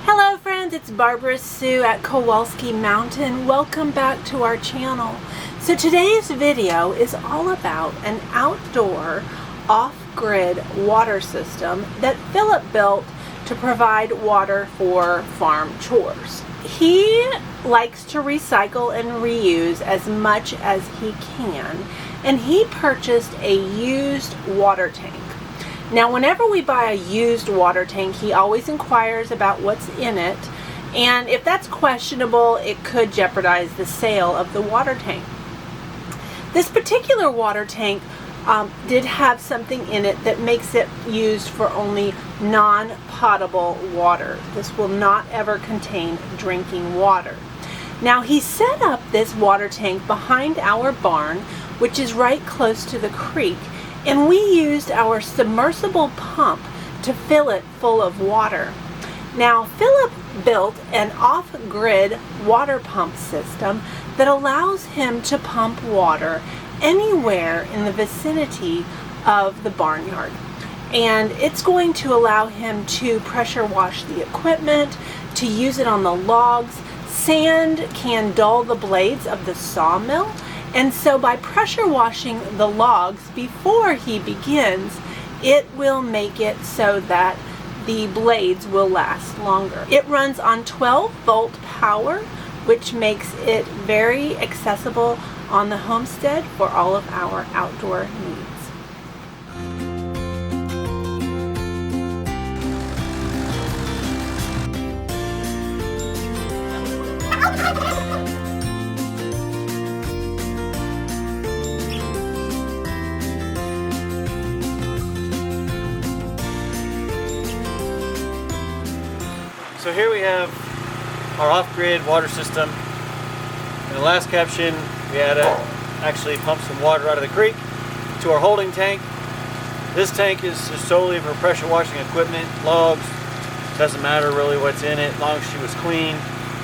Hello friends, it's Barbara Sue at Kowalski Mountain. Welcome back to our channel. So today's video is all about an outdoor off-grid water system that Philip built to provide water for farm chores. He likes to recycle and reuse as much as he can, and he purchased a used water tank. Now, whenever we buy a used water tank, he always inquires about what's in it, and if that's questionable, it could jeopardize the sale of the water tank. This particular water tank did have something in it that makes it used for only non-potable water. This will not ever contain drinking water. Now, he set up this water tank behind our barn, which is right close to the creek, and we used our submersible pump to fill it full of water. Now, Philip built an off-grid water pump system that allows him to pump water anywhere in the vicinity of the barnyard. And it's going to allow him to pressure wash the equipment, to use it on the logs. Sand can dull the blades of the sawmill, and so by pressure washing the logs before he begins, it will make it so that the blades will last longer. It runs on 12-volt power, which makes it very accessible on the homestead for all of our outdoor needs. So here we have our off-grid water system. In the last caption, we had to actually pump some water out of the creek to our holding tank. This tank is solely for pressure washing equipment, logs. Doesn't matter really what's in it, as long as she was clean.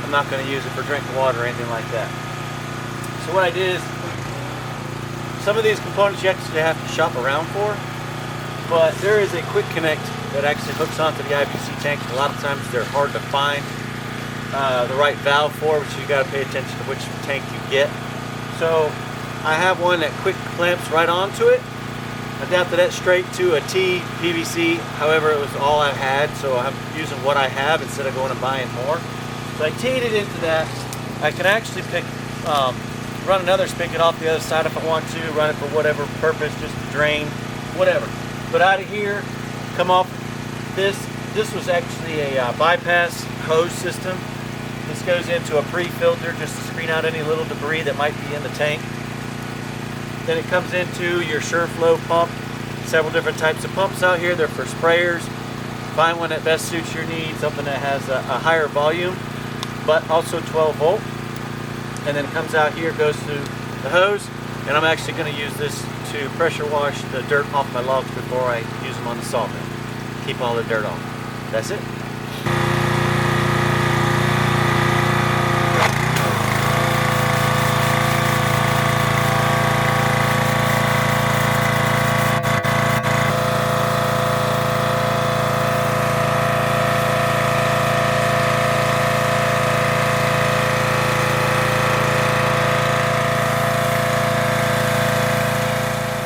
I'm not going to use it for drinking water or anything like that. So what I did is, some of these components you actually have to shop around for, but there is a quick connect that actually hooks onto the IBC tank. A lot of times they're hard to find the right valve for, which you got to pay attention to which tank you get. So I have one that quick clamps right onto it. Adapted that straight to a T PVC. However, it was all I had, so I'm using what I have instead of going and buying more. So I teed it into that. I can actually run another spigot off the other side if I want to, run it for whatever purpose, just to drain, whatever. But out of here, come off this. This was actually a bypass hose system. This goes into a pre-filter just to screen out any little debris that might be in the tank. Then it comes into your Shurflo pump. Several different types of pumps out here. They're for sprayers. Find one that best suits your needs, something that has a higher volume, but also 12 volt. And then it comes out here, goes to the hose, and I'm actually going to use this to pressure wash the dirt off my logs before I use them on the sawmill. Keep all the dirt off. That's it.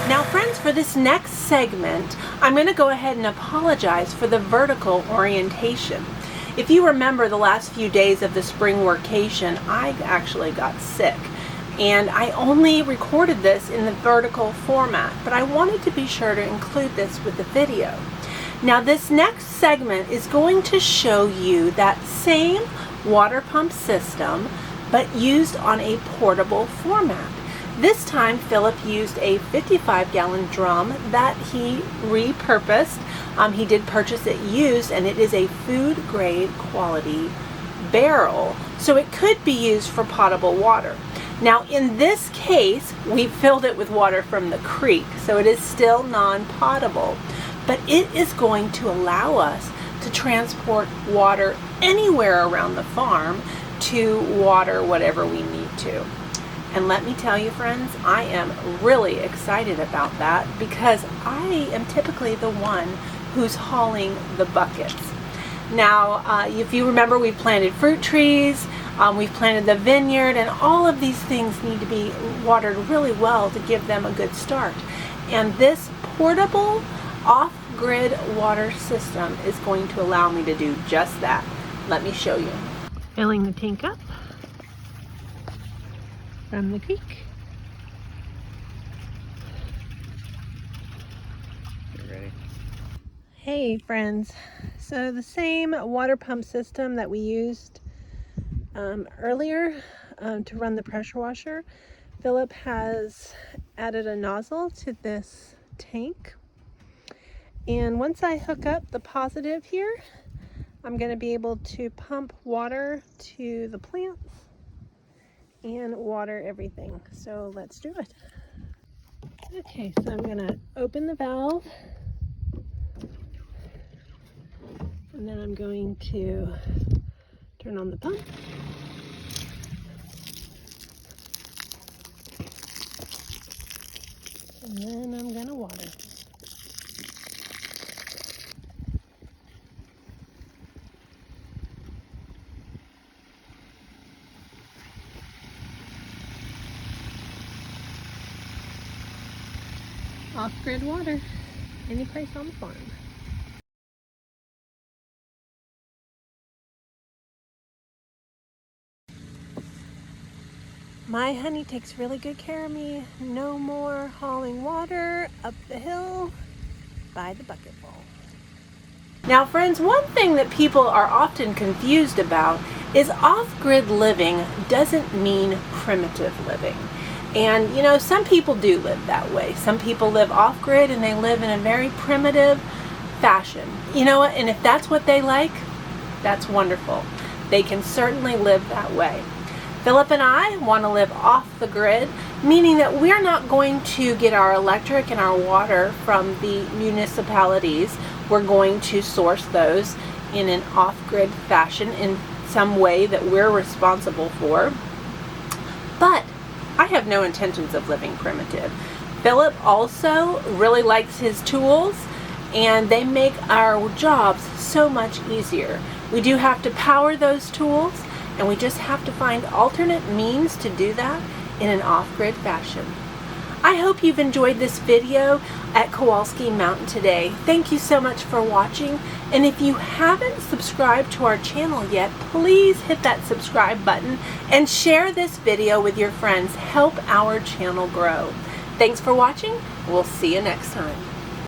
Now friends, for this next segment, I'm going to go ahead and apologize for the vertical orientation. If you remember the last few days of the spring workation, I actually got sick. And I only recorded this in the vertical format, but I wanted to be sure to include this with the video. Now this next segment is going to show you that same water pump system, but used on a portable format. This time Philip used a 55-gallon drum that he repurposed. He did purchase it used, and it is a food grade quality barrel, so it could be used for potable water. Now in this case, we filled it with water from the creek, so it is still non-potable, but it is going to allow us to transport water anywhere around the farm to water whatever we need to. And let me tell you friends, I am really excited about that because I am typically the one who's hauling the buckets. Now, if you remember, we planted fruit trees, we've planted the vineyard, and all of these things need to be watered really well to give them a good start. And this portable off-grid water system is going to allow me to do just that. Let me show you. Filling the tank up from the creek. Ready? Hey friends, so the same water pump system that we used earlier to run the pressure washer, Philip has added a nozzle to this tank, and once I hook up the positive here, I'm going to be able to pump water to the plants and water everything. So let's do it. Okay, so I'm going to open the valve, and then I'm going to turn on the pump. And then I'm going to water. Off-grid water, any place on the farm. My honey takes really good care of me. No more hauling water up the hill by the bucketful. Now friends, one thing that people are often confused about is off-grid living doesn't mean primitive living. And you know, some people do live that way. Some people live off-grid and they live in a very primitive fashion. You know what? And if that's what they like, that's wonderful. They can certainly live that way. Philip and I want to live off the grid, meaning that we're not going to get our electric and our water from the municipalities. We're going to source those in an off-grid fashion in some way that we're responsible for. But I have no intentions of living primitive. Philip also really likes his tools, and they make our jobs so much easier. We do have to power those tools, and we just have to find alternate means to do that in an off-grid fashion. I hope you've enjoyed this video at Kowalski Mountain today. Thank you so much for watching, and if you haven't subscribed to our channel yet, please hit that subscribe button and share this video with your friends. Help our channel grow. Thanks for watching. We'll see you next time.